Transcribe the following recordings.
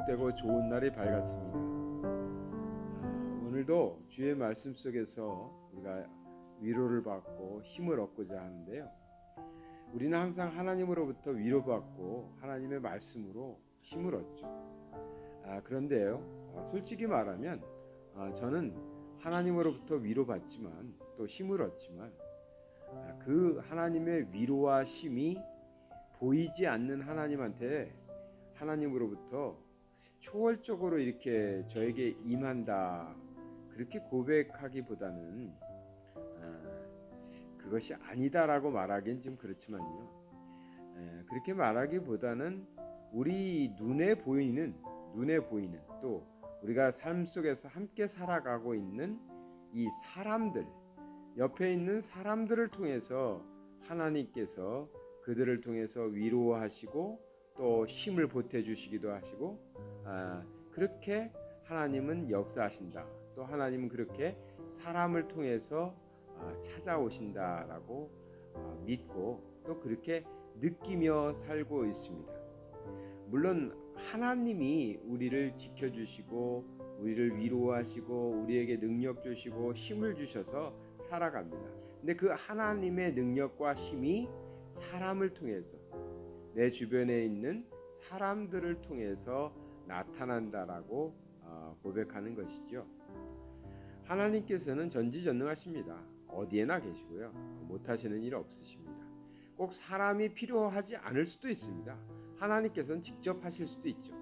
복되고 좋은 날이 밝았습니다. 오늘도 주의 말씀 속에서 우리가 위로를 받고 힘을 얻고자 하는데요. 우리는 항상 하나님으로부터 위로받고 하나님의 말씀으로 힘을 얻죠. 그런데요, 솔직히 말하면 저는 하나님으로부터 위로받지만 또 힘을 얻지만 그 하나님의 위로와 힘이 보이지 않는 하나님한테 하나님으로부터 초월적으로 이렇게 저에게 임한다 그렇게 고백하기보다는 그것이 아니다라고 말하기는 좀 그렇지만요. 그렇게 말하기보다는 우리 눈에 보이는 또 우리가 삶 속에서 함께 살아가고 있는 이 사람들, 옆에 있는 사람들을 통해서 하나님께서 그들을 통해서 위로하시고 또 힘을 보태주시기도 하시고 그렇게 하나님은 역사하신다. 또 하나님은 그렇게 사람을 통해서 찾아오신다라고 믿고 또 그렇게 느끼며 살고 있습니다. 물론 하나님이 우리를 지켜주시고 우리를 위로하시고 우리에게 능력 주시고 힘을 주셔서 살아갑니다. 근데 그 하나님의 능력과 힘이 사람을 통해서 내 주변에 있는 사람들을 통해서 나타난다라고 고백하는 것이죠. 하나님께서는 전지전능하십니다. 어디에나 계시고요. 못하시는 일 없으십니다. 꼭 사람이 필요하지 않을 수도 있습니다. 하나님께서는 직접 하실 수도 있죠.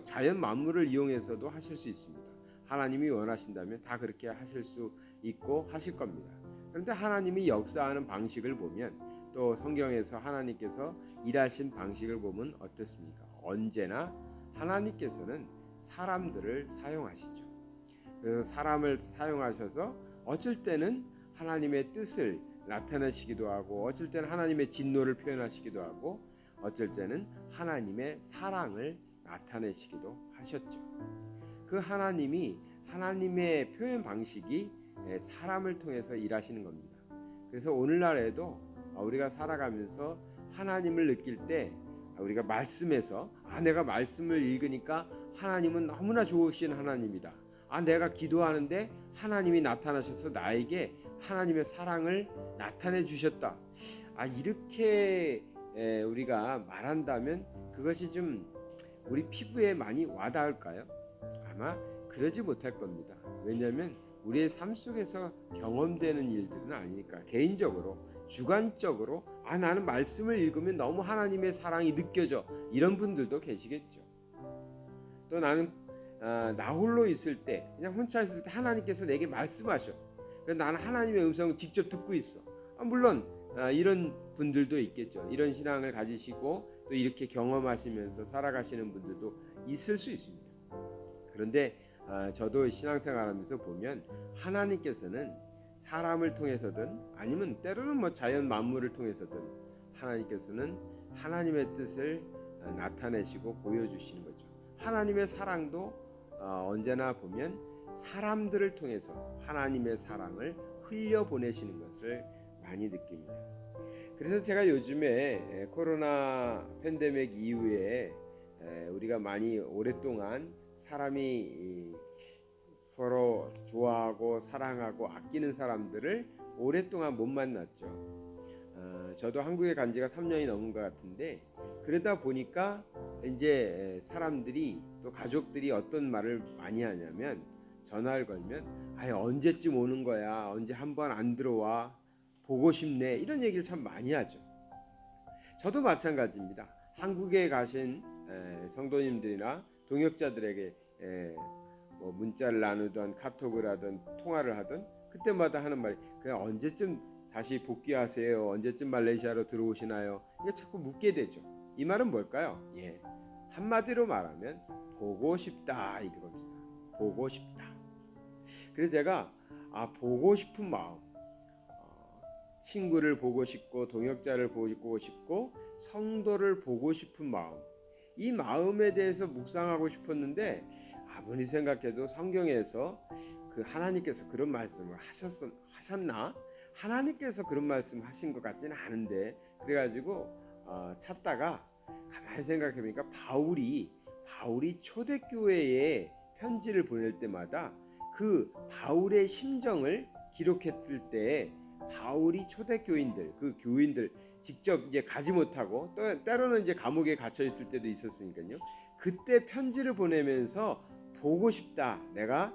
자연 만물을 이용해서도 하실 수 있습니다. 하나님이 원하신다면 다 그렇게 하실 수 있고 하실 겁니다. 그런데 하나님이 역사하는 방식을 보면 또 성경에서 하나님께서 일하신 방식을 보면 어떻습니까? 언제나 하나님께서는 사람들을 사용하시죠. 그래서 사람을 사용하셔서 어쩔 때는 하나님의 뜻을 나타내시기도 하고 어쩔 때는 하나님의 진노를 표현하시기도 하고 어쩔 때는 하나님의 사랑을 나타내시기도 하셨죠. 그 하나님이 하나님의 표현 방식이 사람을 통해서 일하시는 겁니다. 그래서 오늘날에도 우리가 살아가면서 하나님을 느낄 때 우리가 말씀에서 내가 말씀을 읽으니까 하나님은 너무나 좋으신 하나님이다. 내가 기도하는데 하나님이 나타나셔서 나에게 하나님의 사랑을 나타내 주셨다. 이렇게 우리가 말한다면 그것이 좀 우리 피부에 많이 와닿을까요? 아마 그러지 못할 겁니다. 왜냐하면 우리의 삶 속에서 경험되는 일들은 아니니까. 개인적으로 주관적으로 나는 말씀을 읽으면 너무 하나님의 사랑이 느껴져, 이런 분들도 계시겠죠. 또 나는 나 홀로 있을 때, 그냥 혼자 있을 때 하나님께서 내게 말씀하셔. 그래서 나는 하나님의 음성을 직접 듣고 있어. 물론 이런 분들도 있겠죠. 이런 신앙을 가지시고 또 이렇게 경험하시면서 살아가시는 분들도 있을 수 있습니다. 그런데 저도 신앙생활하면서 보면 하나님께서는 사람을 통해서든 아니면 때로는 자연 만물을 통해서든 하나님께서는 하나님의 뜻을 나타내시고 보여주시는 거죠. 하나님의 사랑도 언제나 보면 사람들을 통해서 하나님의 사랑을 흘려보내시는 것을 많이 느낍니다. 그래서 제가 요즘에 코로나 팬데믹 이후에 우리가 많이 오랫동안 사람이 서로 좋아하고 사랑하고 아끼는 사람들을 오랫동안 못 만났죠. 저도 한국에 간 지가 3년이 넘은 것 같은데 그러다 보니까 이제 사람들이 또 가족들이 어떤 말을 많이 하냐면 전화를 걸면 언제쯤 오는 거야, 언제 한번 안 들어와, 보고 싶네, 이런 얘기를 참 많이 하죠. 저도 마찬가지입니다. 한국에 가신 성도님들이나 동역자들에게 문자를 나누던 카톡을 하든 통화를 하든 그때마다 하는 말이 그냥 언제쯤 다시 복귀하세요, 언제쯤 말레이시아로 들어오시나요, 이게 자꾸 묻게 되죠. 이 말은 뭘까요? 한마디로 말하면 보고 싶다 이겁니다. 보고 싶다. 그래서 제가 보고 싶은 마음, 친구를 보고 싶고 동역자를 보고 싶고 성도를 보고 싶은 마음, 이 마음에 대해서 묵상하고 싶었는데 아무리 생각해도 성경에서 그 하나님께서 그런 말씀을 하셨나? 하나님께서 그런 말씀 하신 것 같지는 않은데, 그래가지고 찾다가 가만히 생각해보니까 바울이 초대교회에 편지를 보낼 때마다 그 바울의 심정을 기록했을 때 바울이 초대교인들 그 교인들 직접 이제 가지 못하고 또 때로는 이제 감옥에 갇혀 있을 때도 있었으니까요. 그때 편지를 보내면서 보고 싶다. 내가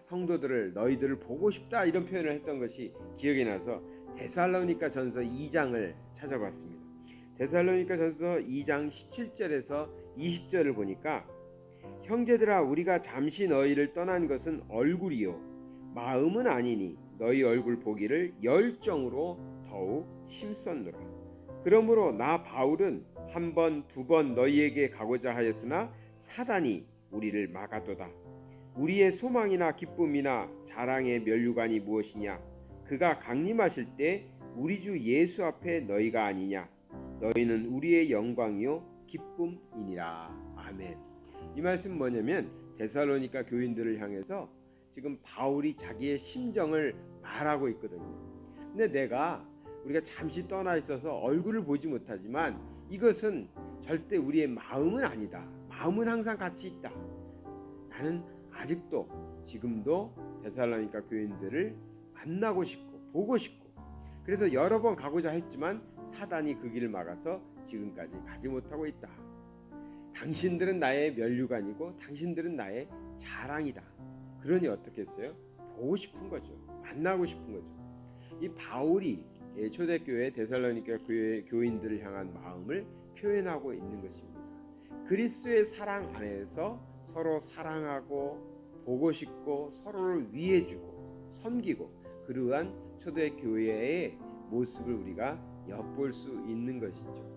성도들을 너희들을 보고 싶다 이런 표현을 했던 것이 기억이 나서 데살로니가 전서 2장을 찾아봤습니다. 데살로니가 전서 2장 17절에서 20절을 보니까 형제들아 우리가 잠시 너희를 떠난 것은 얼굴이요 마음은 아니니 너희 얼굴 보기를 열정으로 더욱 힘썼노라. 그러므로 나 바울은 한 번, 두 번 너희에게 가고자 하였으나 사단이 우리를 막아도다. 우리의 소망이나 기쁨이나 자랑의 면류관이 무엇이냐? 그가 강림하실 때 우리 주 예수 앞에 너희가 아니냐? 너희는 우리의 영광이요 기쁨이니라. 아멘. 이 말씀 뭐냐면 데살로니가 교인들을 향해서 지금 바울이 자기의 심정을 말하고 있거든요. 근데 우리가 잠시 떠나 있어서 얼굴을 보지 못하지만 이것은 절대 우리의 마음은 아니다. 마음은 항상 같이 있다. 나는 아직도 지금도 데살로니가 교인들을 만나고 싶고 보고 싶고 그래서 여러 번 가고자 했지만 사단이 그 길을 막아서 지금까지 가지 못하고 있다. 당신들은 나의 면류관이고 당신들은 나의 자랑이다. 그러니 어떻게 했어요? 보고 싶은 거죠. 만나고 싶은 거죠. 이 바울이 초대교회 데살로니가 교인들을 향한 마음을 표현하고 있는 것입니다. 그리스도의 사랑 안에서 서로 사랑하고 보고 싶고 서로를 위해주고 섬기고 그러한 초대교회의 모습을 우리가 엿볼 수 있는 것이죠.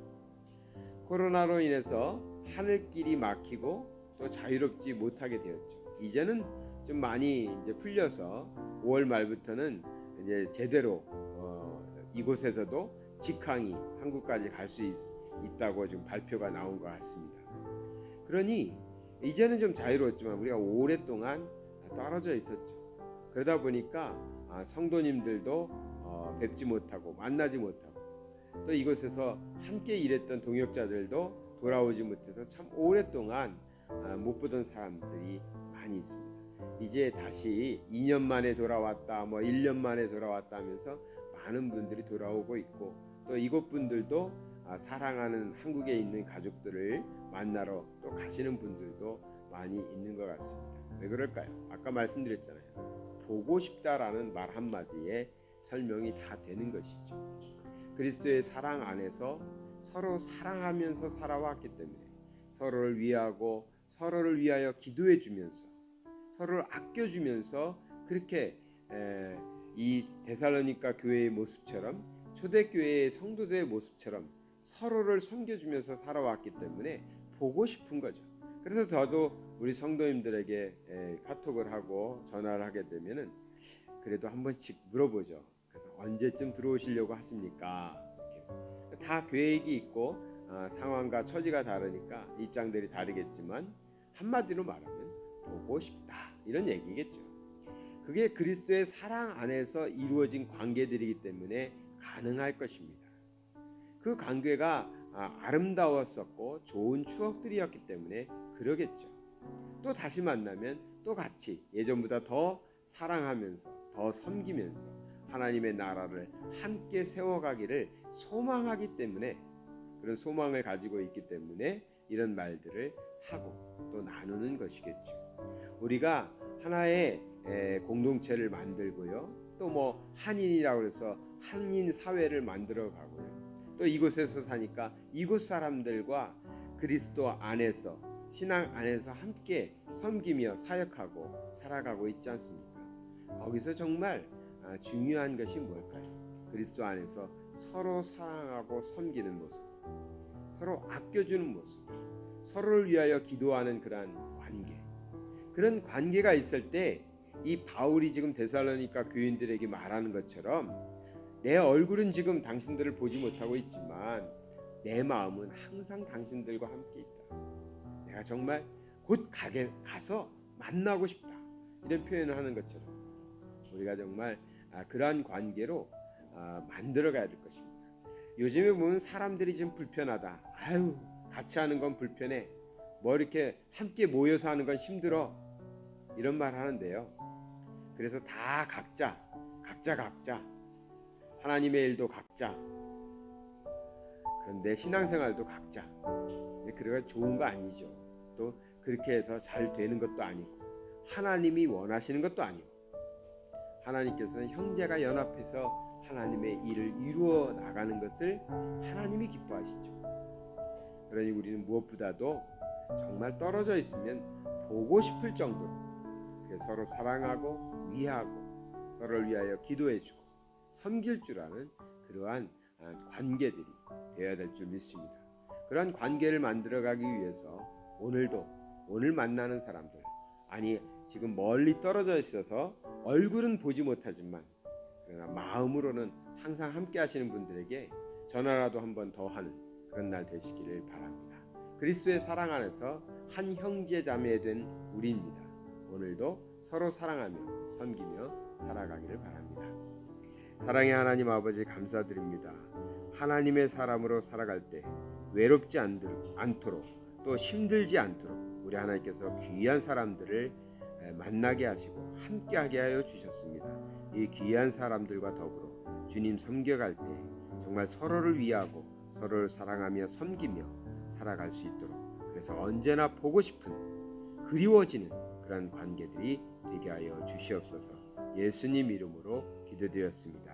코로나로 인해서 하늘길이 막히고 또 자유롭지 못하게 되었죠. 이제는 좀 많이 이제 풀려서 5월 말부터는 이제 제대로 이곳에서도 직항이 한국까지 갈 수 있다고 지금 발표가 나온 것 같습니다. 그러니 이제는 좀 자유로웠지만 우리가 오랫동안 떨어져 있었죠. 그러다 보니까 성도님들도 뵙지 못하고 만나지 못하고 또 이곳에서 함께 일했던 동역자들도 돌아오지 못해서 참 오랫동안 못 보던 사람들이 많이 있습니다. 이제 다시 2년 만에 돌아왔다, 1년 만에 돌아왔다 하면서 많은 분들이 돌아오고 있고 또 이곳 분들도 사랑하는 한국에 있는 가족들을 만나러 또 가시는 분들도 많이 있는 것 같습니다. 왜 그럴까요? 아까 말씀드렸잖아요. 보고 싶다라는 말 한마디에 설명이 다 되는 것이죠. 그리스도의 사랑 안에서 서로 사랑하면서 살아왔기 때문에 서로를 위하고 서로를 위하여 기도해 주면서 서로를 아껴주면서 그렇게 이 데살로니가 교회의 모습처럼 초대교회의 성도들의 모습처럼 서로를 섬겨주면서 살아왔기 때문에 보고 싶은 거죠. 그래서 저도 우리 성도님들에게 카톡을 하고 전화를 하게 되면은 그래도 한 번씩 물어보죠. 그래서 언제쯤 들어오시려고 하십니까? 이렇게. 다 계획이 있고 상황과 처지가 다르니까 입장들이 다르겠지만 한마디로 말하면 보고 싶다 이런 얘기겠죠. 그게 그리스도의 사랑 안에서 이루어진 관계들이기 때문에 가능할 것입니다. 그 관계가 아름다웠었고 좋은 추억들이었기 때문에 그러겠죠. 또 다시 만나면 또 같이 예전보다 더 사랑하면서 더 섬기면서 하나님의 나라를 함께 세워가기를 소망하기 때문에 그런 소망을 가지고 있기 때문에 이런 말들을 하고 또 나누는 것이겠죠. 우리가 하나의 공동체를 만들고요. 또 한인이라고 해서 한인 사회를 만들어 가고요. 또 이곳에서 사니까 이곳 사람들과 그리스도 안에서 신앙 안에서 함께 섬기며 사역하고 살아가고 있지 않습니까? 거기서 정말 중요한 것이 뭘까요? 그리스도 안에서 서로 사랑하고 섬기는 모습, 서로 아껴주는 모습, 서로를 위하여 기도하는 그런 관계가 있을 때 이 바울이 지금 데살로니가 교인들에게 말하는 것처럼 내 얼굴은 지금 당신들을 보지 못하고 있지만 내 마음은 항상 당신들과 함께 있다. 내가 정말 곧 가서 만나고 싶다. 이런 표현을 하는 것처럼 우리가 정말 그러한 관계로 만들어가야 될 것입니다. 요즘에 보면 사람들이 좀 불편하다. 같이 하는 건 불편해. 뭐 이렇게 함께 모여서 하는 건 힘들어 이런 말 하는데요. 그래서 다 각자 하나님의 일도 각자, 그런데 신앙생활도 각자. 그래가 좋은 거 아니죠. 또 그렇게 해서 잘 되는 것도 아니고 하나님이 원하시는 것도 아니고 하나님께서는 형제가 연합해서 하나님의 일을 이루어 나가는 것을 하나님이 기뻐하시죠. 그러니 우리는 무엇보다도 정말 떨어져 있으면 보고 싶을 정도로 서로 사랑하고 위하고 서로를 위하여 기도해주고 섬길 줄 아는 그러한 관계들이 되어야 될 줄 믿습니다. 그러한 관계를 만들어가기 위해서 오늘 만나는 사람들, 아니 지금 멀리 떨어져 있어서 얼굴은 보지 못하지만 그러나 마음으로는 항상 함께 하시는 분들에게 전화라도 한 번 더 하는 그런 날 되시기를 바랍니다. 그리스도의 사랑 안에서 한 형제 자매 된 우리입니다. 오늘도 서로 사랑하며 섬기며 살아가기를 바랍니다. 사랑의 하나님 아버지 감사드립니다. 하나님의 사람으로 살아갈 때 외롭지 않도록 또 힘들지 않도록 우리 하나님께서 귀한 사람들을 만나게 하시고 함께하게 하여 주셨습니다. 이 귀한 사람들과 더불어 주님 섬겨갈 때 정말 서로를 위하고 서로를 사랑하며 섬기며 살아갈 수 있도록, 그래서 언제나 보고 싶은 그리워지는 그런 관계들이 되게 하여 주시옵소서. 예수님 이름으로 기도드렸습니다.